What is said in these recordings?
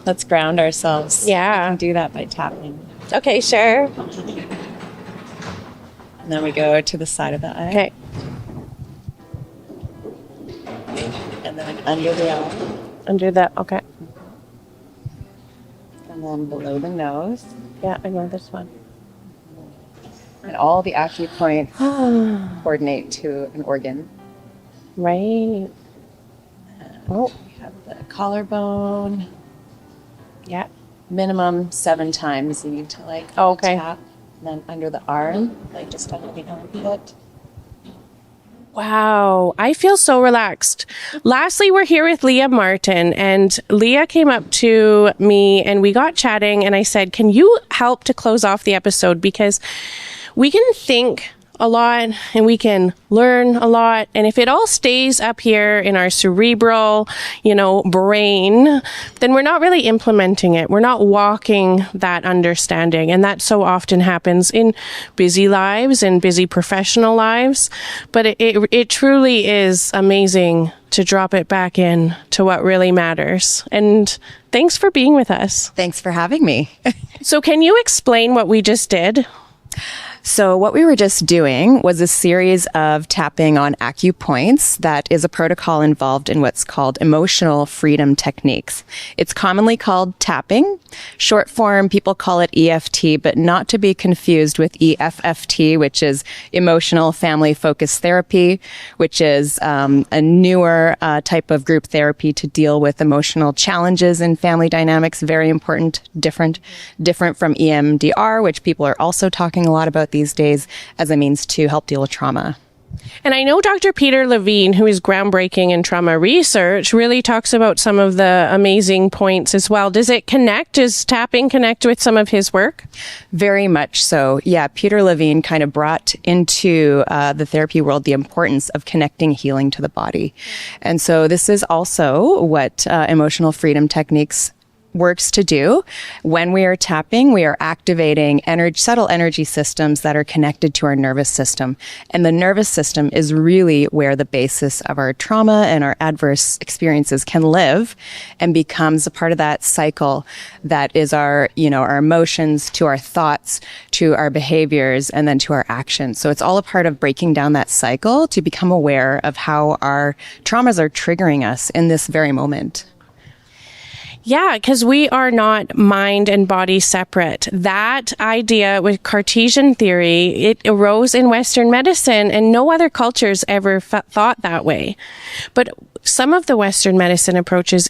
let's ground ourselves. Yeah. We can do that by tapping. Okay, sure. And then we go to the side of the eye. Okay. And then under the eye. Under that, okay. And then below the nose. Yeah, I know this one. And all the acupoints coordinate to an organ. Right. Oh, we have the collarbone. Yeah. Minimum 7 times you need to okay. tap. And then under the arm, just under the armpit. Wow, I feel so relaxed. Lastly, we're here with Leah Martin, and Leah came up to me and we got chatting, and I said, can you help to close off the episode? Because we can think a lot and we can learn a lot. And if it all stays up here in our cerebral, brain, then we're not really implementing it. We're not walking that understanding. And that so often happens in busy lives and busy professional lives. But it truly is amazing to drop it back in to what really matters. And thanks for being with us. Thanks for having me. So can you explain what we just did? So what we were just doing was a series of tapping on acupoints that is a protocol involved in what's called emotional freedom techniques. It's commonly called tapping. Short form, people call it EFT, but not to be confused with EFFT, which is emotional family focused therapy, which is a newer type of group therapy to deal with emotional challenges in family dynamics. Very important, different from EMDR, which people are also talking a lot about these days as a means to help deal with trauma. And I know Dr. Peter Levine, who is groundbreaking in trauma research, really talks about some of the amazing points as well. Does it connect? Does tapping connect with some of his work? Very much so. Yeah, Peter Levine kind of brought into the therapy world the importance of connecting healing to the body. And so this is also what emotional freedom techniques works to do. When we are tapping, we are activating subtle energy systems that are connected to our nervous system. And the nervous system is really where the basis of our trauma and our adverse experiences can live and becomes a part of that cycle that is our emotions to our thoughts, to our behaviors, and then to our actions. So it's all a part of breaking down that cycle to become aware of how our traumas are triggering us in this very moment. Yeah, because we are not mind and body separate. That idea with Cartesian theory, it arose in Western medicine, and no other cultures ever thought that way. But some of the Western medicine approaches,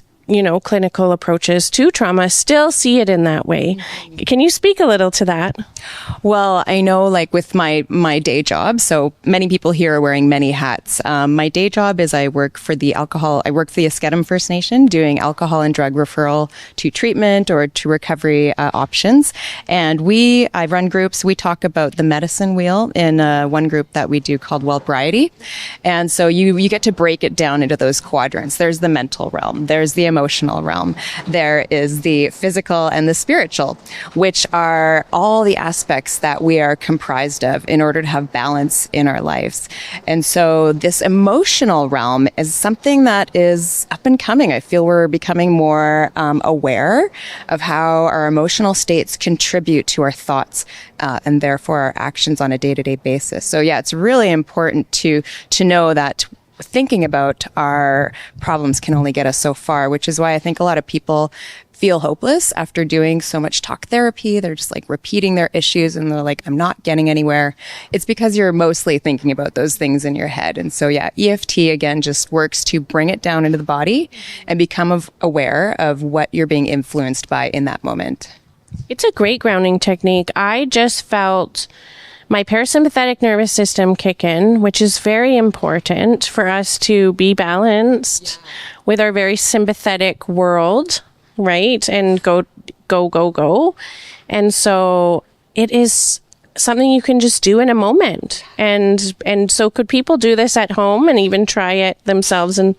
clinical approaches to trauma still see it in that way. Can you speak a little to that? Well, I know with my day job, so many people here are wearing many hats. My day job is I work for the Eskedum First Nation doing alcohol and drug referral to treatment or to recovery options. And I run groups. We talk about the medicine wheel in one group that we do called Wellbriety. And so you get to break it down into those quadrants. There's the mental realm. There's the emotional realm. There is the physical and the spiritual, which are all the aspects that we are comprised of in order to have balance in our lives. And so this emotional realm is something that is up and coming. I feel we're becoming more aware of how our emotional states contribute to our thoughts and therefore our actions on a day-to-day basis. So yeah, it's really important to know that thinking about our problems can only get us so far, which is why I think a lot of people feel hopeless after doing so much talk therapy. They're just repeating their issues and they're like, I'm not getting anywhere. It's because you're mostly thinking about those things in your head. And so yeah, EFT again just works to bring it down into the body and become aware of what you're being influenced by in that moment. It's a great grounding technique. I just felt my parasympathetic nervous system kick in, which is very important for us to be balanced with our very sympathetic world, right? And go. And so it is something you can just do in a moment. And so could people do this at home and even try it themselves and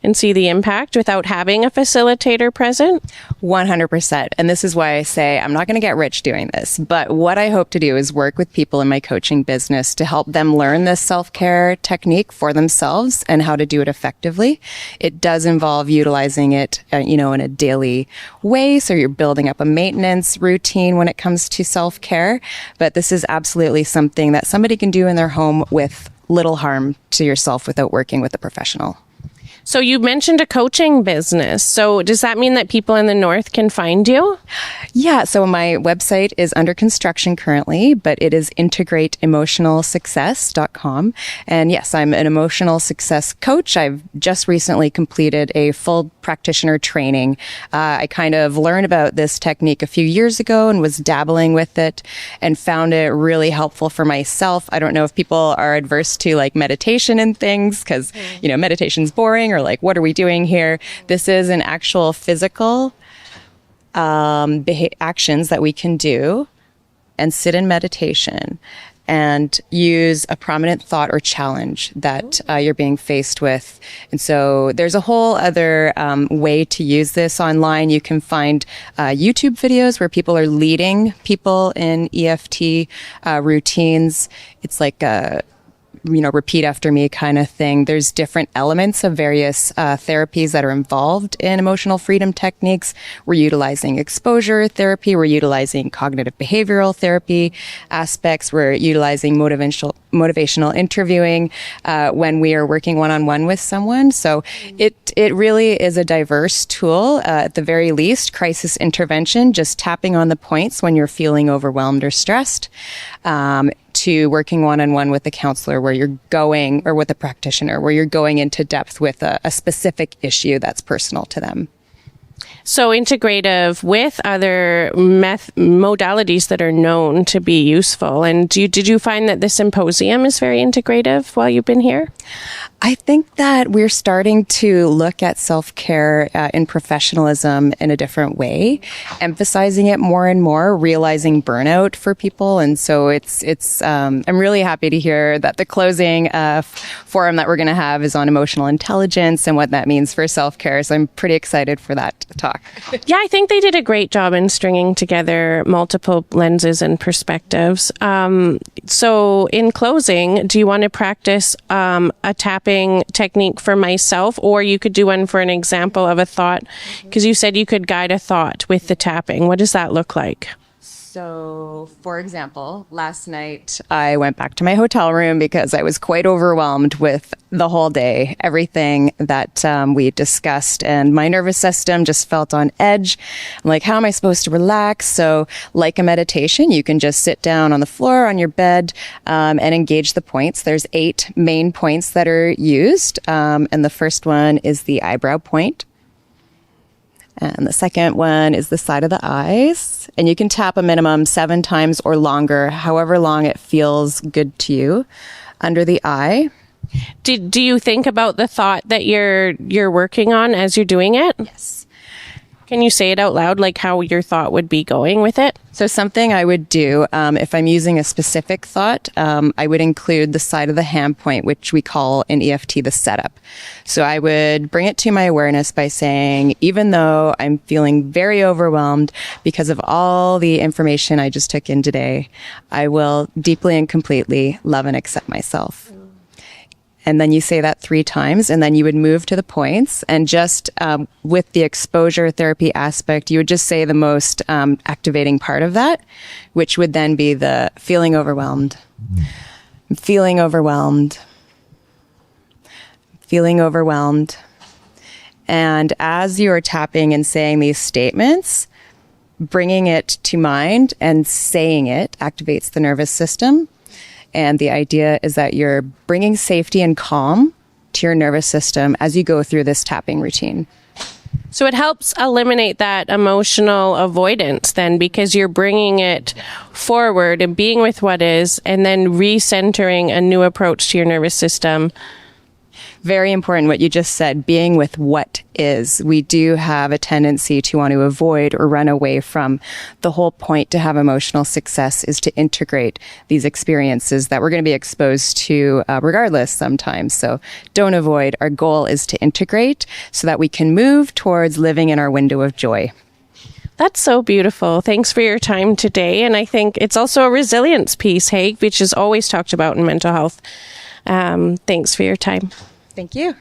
and see the impact without having a facilitator present? 100%. And this is why I say I'm not going to get rich doing this. But what I hope to do is work with people in my coaching business to help them learn this self-care technique for themselves and how to do it effectively. It does involve utilizing it, in a daily way. So you're building up a maintenance routine when it comes to self-care. But this is absolutely something that somebody can do in their home with little harm to yourself without working with a professional. So you mentioned a coaching business. So does that mean that people in the North can find you? Yeah, so my website is under construction currently, but it is integrateemotionalsuccess.com. And yes, I'm an emotional success coach. I've just recently completed a full practitioner training. I kind of learned about this technique a few years ago and was dabbling with it and found it really helpful for myself. I don't know if people are adverse to like meditation and things because, meditation's boring or like, what are we doing here? This is an actual physical actions that we can do and sit in meditation and use a prominent thought or challenge that you're being faced with. And so there's a whole other way to use this online. You can find YouTube videos where people are leading people in EFT routines. It's like a repeat after me kind of thing. There's different elements of various therapies that are involved in emotional freedom techniques. We're utilizing exposure therapy. We're utilizing cognitive behavioral therapy aspects. We're utilizing motivational interviewing when we are working one-on-one with someone. So it really is a diverse tool. At the very least, crisis intervention, just tapping on the points when you're feeling overwhelmed or stressed. To working one-on-one with a counselor where you're going, or with a practitioner, where you're going into depth with a specific issue that's personal to them. So integrative with other modalities that are known to be useful. And did you find that the Symposium is very integrative while you've been here? I think that we're starting to look at self-care in professionalism in a different way, emphasizing it more and more, realizing burnout for people. And so I'm really happy to hear that the closing forum that we're going to have is on emotional intelligence and what that means for self-care. So I'm pretty excited for that talk. Yeah, I think they did a great job in stringing together multiple lenses and perspectives. So in closing, do you want to practice a tapping technique for myself, or you could do one for an example of a thought? Because you said you could guide a thought with the tapping. What does that look like? So, for example, last night I went back to my hotel room because I was quite overwhelmed with the whole day, everything that we discussed, and my nervous system just felt on edge. I'm like, how am I supposed to relax? So, like a meditation, you can just sit down on the floor on your bed and engage the points. There's 8 main points that are used, and the first one is the eyebrow point. And the second one is the side of the eyes. And you can tap a minimum 7 times or longer, however long it feels good to you, under the eye. Do you think about the thought that you're working on as you're doing it? Yes. Can you say it out loud, like how your thought would be going with it? So something I would do, if I'm using a specific thought, I would include the side of the hand point, which we call in EFT the setup. So I would bring it to my awareness by saying, even though I'm feeling very overwhelmed because of all the information I just took in today, I will deeply and completely love and accept myself. And then you say that 3 times, and then you would move to the points. And just with the exposure therapy aspect, you would just say the most activating part of that, which would then be the feeling overwhelmed, feeling overwhelmed, feeling overwhelmed. And as you are tapping and saying these statements, bringing it to mind and saying it activates the nervous system. And the idea is that you're bringing safety and calm to your nervous system as you go through this tapping routine. So it helps eliminate that emotional avoidance then, because you're bringing it forward and being with what is, and then recentering a new approach to your nervous system. Very important what you just said, being with what is. We do have a tendency to want to avoid or run away from. The whole point to have emotional success is to integrate these experiences that we're going to be exposed to regardless sometimes. So don't avoid. Our goal is to integrate so that we can move towards living in our window of joy. That's so beautiful. Thanks for your time today. And I think it's also a resilience piece, hey, which is always talked about in mental health. Thanks for your time. Thank you.